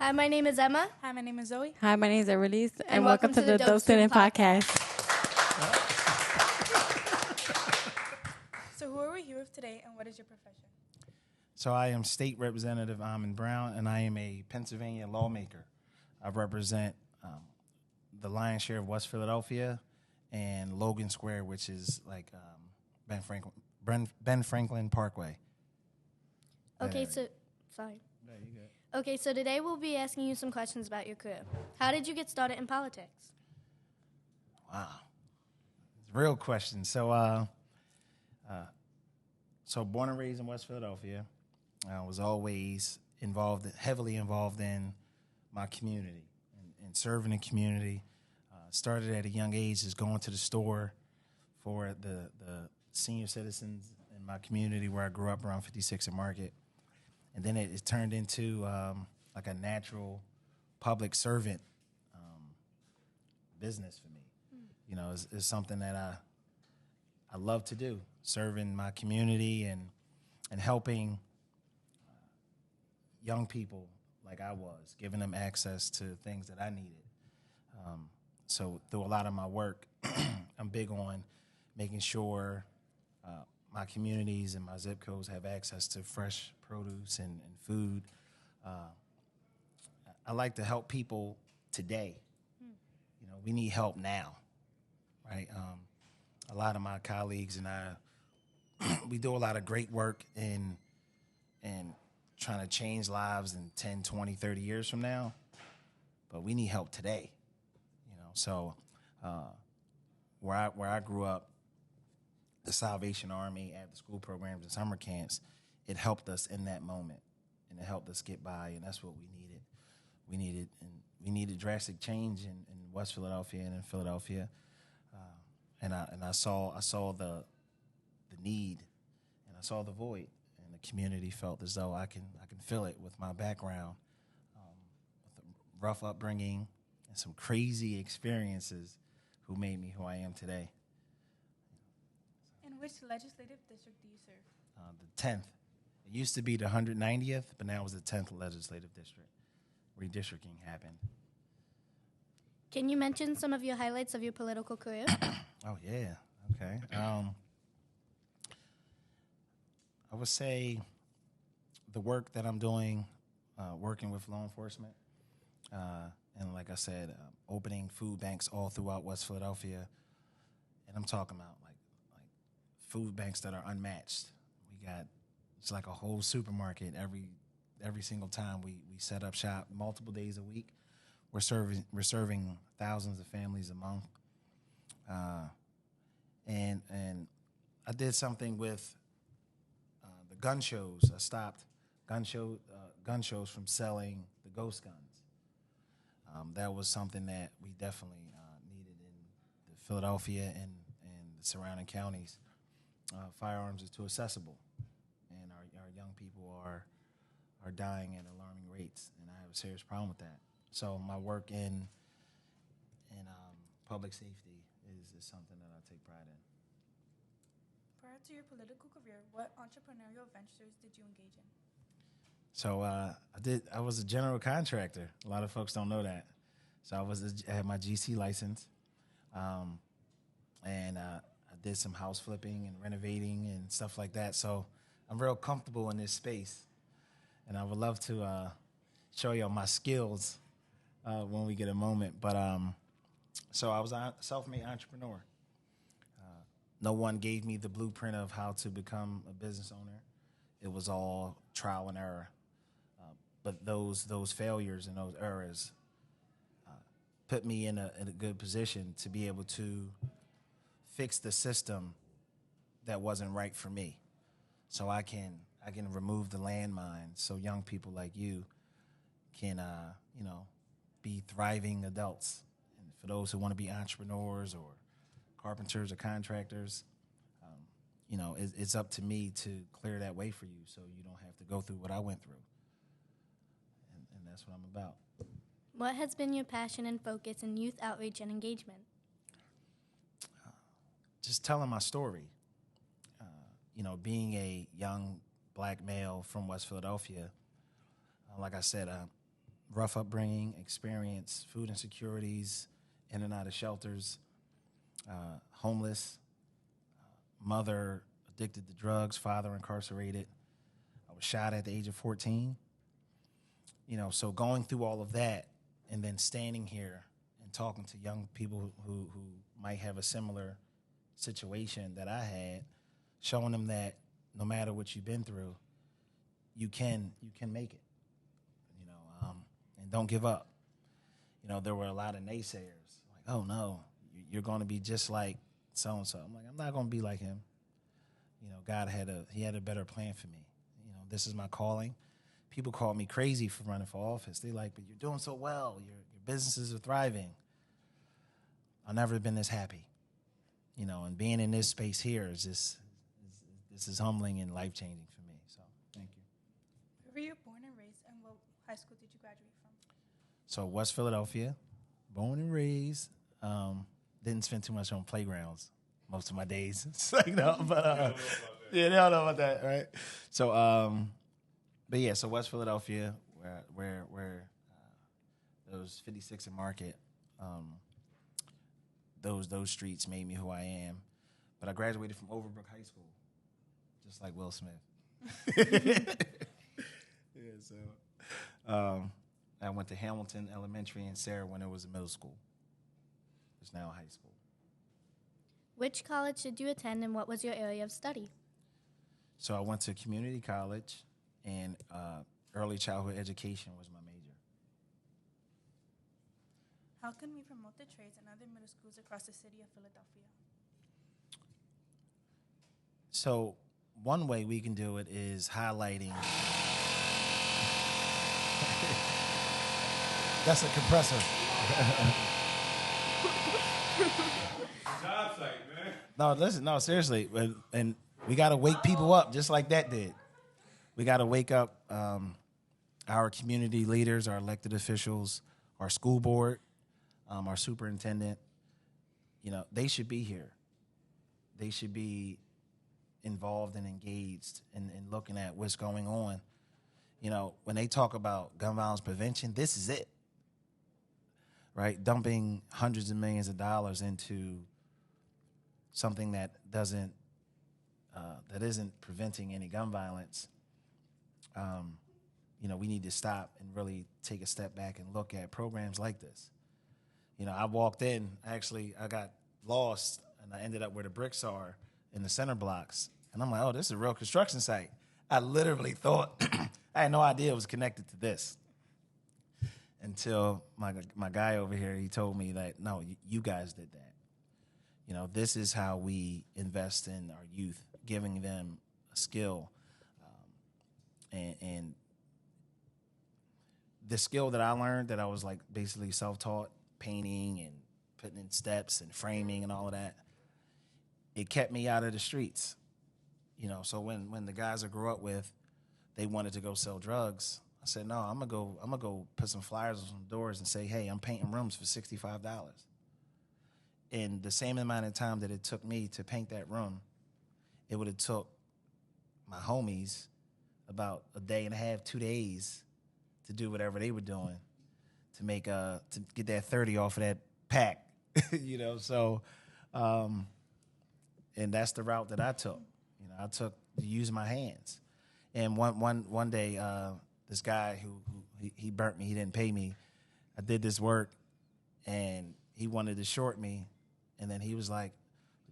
Hi, my name is Emma. Hi, my name is Zoe. Hi, my name is Everlise, and welcome to the Dope Student Podcast. So who are we here with today, and what is your profession? So I am State Representative Amon Brown, and I am a Pennsylvania lawmaker. I represent the lion's share of West Philadelphia and Logan Square, which is like Ben Franklin Parkway. Okay, so today we'll be asking you some questions about your career. How did you get started in politics? Wow, real question. So, born and raised in West Philadelphia, I was always heavily involved in my community and serving the community. Started at a young age, just going to the store for the senior citizens in my community where I grew up around 56th and Market. And then it turned into like a natural public servant business for me. You know, it's something that I love to do, serving my community and helping young people like I was, giving them access to things that I needed. So through a lot of my work, I'm big on making sure my communities and my zip codes have access to fresh produce and food. I like to help people today. You know, we need help now, right? A lot of my colleagues and I, we do a lot of great work in trying to change lives in 10, 20, 30 years from now, but we need help today, you know? So where I grew up, the Salvation Army, after-school programs and summer camps, it helped us in that moment, and it helped us get by, and that's what we needed. We needed drastic change in West Philadelphia and in Philadelphia, and I saw the need, and I saw the void, and the community felt as though I can fill it with my background, with a rough upbringing and some crazy experiences, who made me who I am today. And which legislative district do you serve? The 10th. It used to be the 190th, but now it's the 10th legislative district. Redistricting happened. Can you mention some of your highlights of your political career? Oh, yeah. Okay. I would say the work that I'm doing, working with law enforcement, and like I said, opening food banks all throughout West Philadelphia. And I'm talking about like food banks that are unmatched. We got, it's like a whole supermarket every single time we set up shop, multiple days a week. We're serving thousands of families a month. And I did something with the gun shows. I stopped gun shows from selling the ghost guns. That was something that we definitely needed in the Philadelphia and the surrounding counties. Firearms are too accessible, and our young people are dying at alarming rates, and I have a serious problem with that. So my work in public safety is something that I take pride in. Prior to your political career, what entrepreneurial ventures did you engage in? So I was a general contractor. A lot of folks don't know that. So I had my GC license, and I did some house flipping and renovating and stuff like that. So I'm real comfortable in this space, and I would love to show you my skills when we get a moment. But so I was a self-made entrepreneur. No one gave me the blueprint of how to become a business owner. It was all trial and error. But those failures and those errors put me in a good position to be able to fix the system that wasn't right for me. So I can remove the landmines so young people like you can be thriving adults. And for those who want to be entrepreneurs or carpenters or contractors, it's up to me to clear that way for you so you don't have to go through what I went through. And that's what I'm about. What has been your passion and focus in youth outreach and engagement? Just telling my story. Being a young black male from West Philadelphia, like I said, rough upbringing, experience food insecurities, in and out of shelters, homeless, mother addicted to drugs, father incarcerated. I was shot at the age of 14. So going through all of that and then standing here and talking to young people who might have a similar situation that I had, showing them that no matter what you've been through, you can make it, and don't give up. There were a lot of naysayers, like, oh no, you're going to be just like so-and-so. I'm like, I'm not going to be like him. God had a better plan for me. This is my calling. People call me crazy for running for office. They like, but you're doing so well. Your businesses are thriving. I've never been this happy. And being in this space here is just, this is humbling and life-changing for me. So thank you. Where were you born and raised, and what high school did you graduate from? So West Philadelphia, born and raised. Didn't spend too much on playgrounds most of my days. So they don't know about that, right? So, so West Philadelphia, where those 56 and Market, those streets made me who I am. But I graduated from Overbrook High School, just like Will Smith. I went to Hamilton Elementary and Sarah when it was a middle school. It's now high school. Which college did you attend, and what was your area of study? So I went to community college, and early childhood education was my major. How can we promote the trades in other middle schools across the city of Philadelphia? So one way we can do it is highlighting. That's a compressor. Job site, man. No, listen, no, seriously. And we got to wake people up just like that did. We got to wake up our community leaders, our elected officials, our school board, our superintendent. They should be here. They should be involved and engaged in looking at what's going on. When they talk about gun violence prevention, this is it, right? Dumping hundreds of millions of dollars into something that isn't preventing any gun violence. We need to stop and really take a step back and look at programs like this. I walked in, I got lost, and I ended up where the bricks are in the center blocks. And I'm like, oh, this is a real construction site. I literally thought, I had no idea it was connected to this. Until my guy over here, he told me that, no, you guys did that. This is how we invest in our youth, giving them a skill. And the skill that I learned, that I was like basically self-taught, painting and putting in steps and framing and all of that, it kept me out of the streets. So when the guys I grew up with, they wanted to go sell drugs, I said, no, I'm gonna go put some flyers on some doors and say, hey, I'm painting rooms for $65. In the same amount of time that it took me to paint that room, it would have took my homies about a day and a half, 2 days to do whatever they were doing to make to get that 30 off of that pack, So, and that's the route that I took. I took to use my hands. And one day, this guy who he burnt me, he didn't pay me. I did this work, and he wanted to short me, and then he was like,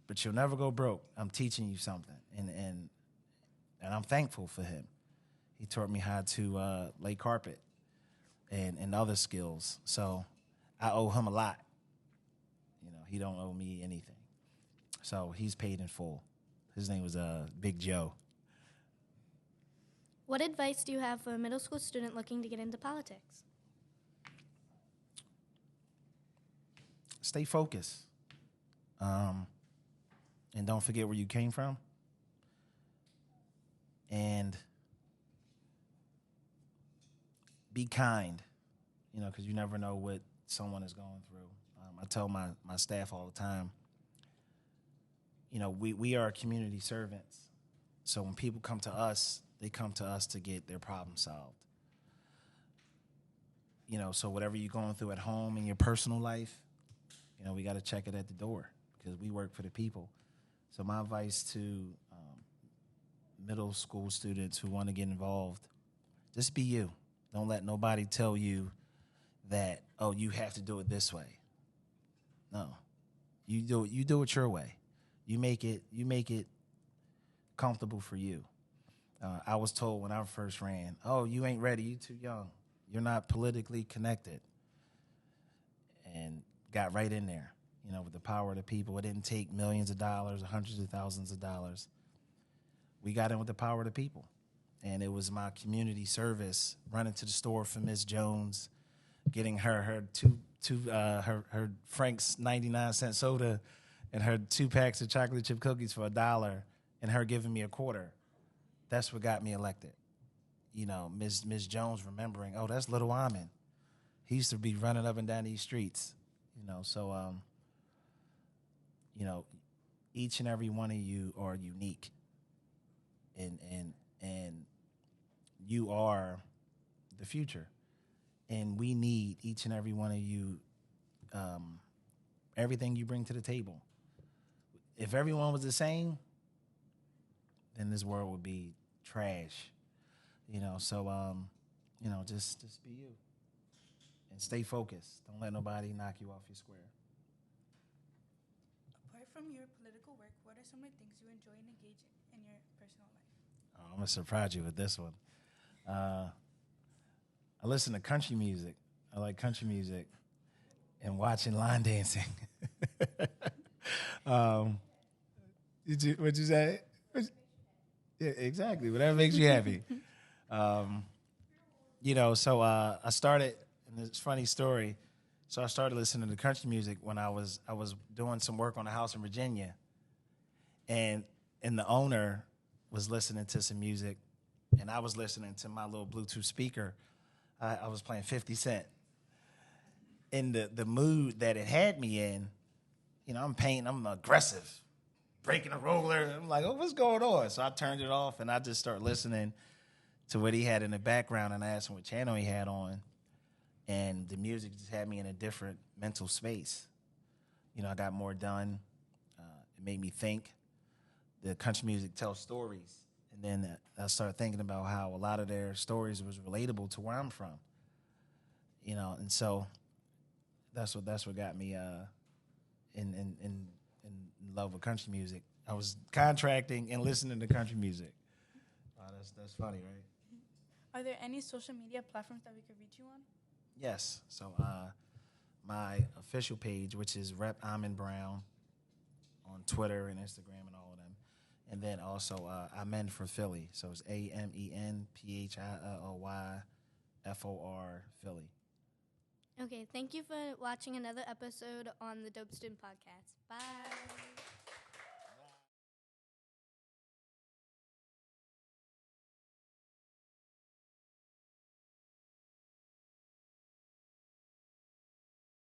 "But you'll never go broke. I'm teaching you something," and I'm thankful for him. He taught me how to lay carpet and other skills. So I owe him a lot. He don't owe me anything. So he's paid in full. His name was Big Joe. What advice do you have for a middle school student looking to get into politics? Stay focused. And don't forget where you came from. And be kind, because you never know what someone is going through. I tell my staff all the time, we are community servants. So when people come to us, they come to us to get their problem solved. So whatever you're going through at home in your personal life, we got to check it at the door because we work for the people. So my advice to middle school students who want to get involved, just be you. Don't let nobody tell you that, oh, you have to do it this way. No. You do it your way. You make it comfortable for you. I was told when I first ran, oh, you ain't ready, you too young. You're not politically connected. And got right in there, with the power of the people. It didn't take millions of dollars or hundreds of thousands of dollars. We got in with the power of the people. And it was my community service, running to the store for Miss Jones, getting her Frank's 99-cent soda and her 2 packs of chocolate chip cookies for $1 and her giving me $0.25. That's what got me elected. Miss Jones remembering, oh, that's Little Amin. He used to be running up and down these streets. So each and every one of you are unique. And you are the future. And we need each and every one of you, everything you bring to the table. If everyone was the same, then this world would be trash. So just be you. And stay focused. Don't let nobody knock you off your square. Apart from your political work, what are some of the things you enjoy and engage in your personal life? Oh, I'm going to surprise you with this one. I listen to country music. I like country music and watching line dancing. What'd you say? Yeah, exactly. Whatever makes you happy. So I started, and it's a funny story. So I started listening to country music when I was doing some work on a house in Virginia, and the owner was listening to some music, and I was listening to my little Bluetooth speaker. I was playing 50 Cent. In the mood that it had me in, I'm painting, I'm aggressive, breaking a roller. I'm like, oh, what's going on? So I turned it off, and I just started listening to what he had in the background, and I asked him what channel he had on, and the music just had me in a different mental space. I got more done. It made me think. The country music tells stories. And then I started thinking about how a lot of their stories was relatable to where I'm from. And so that's what got me in love with country music. I was contracting and listening to country music. That's funny, right? Are there any social media platforms that we could reach you on? Yes. So my official page, which is Rep Amin Brown on Twitter and Instagram and all of them. And then also Amen for Philly. So it's AMENPHILLYFOR Philly. Okay, thank you for watching another episode on the Dope Student Podcast. Bye.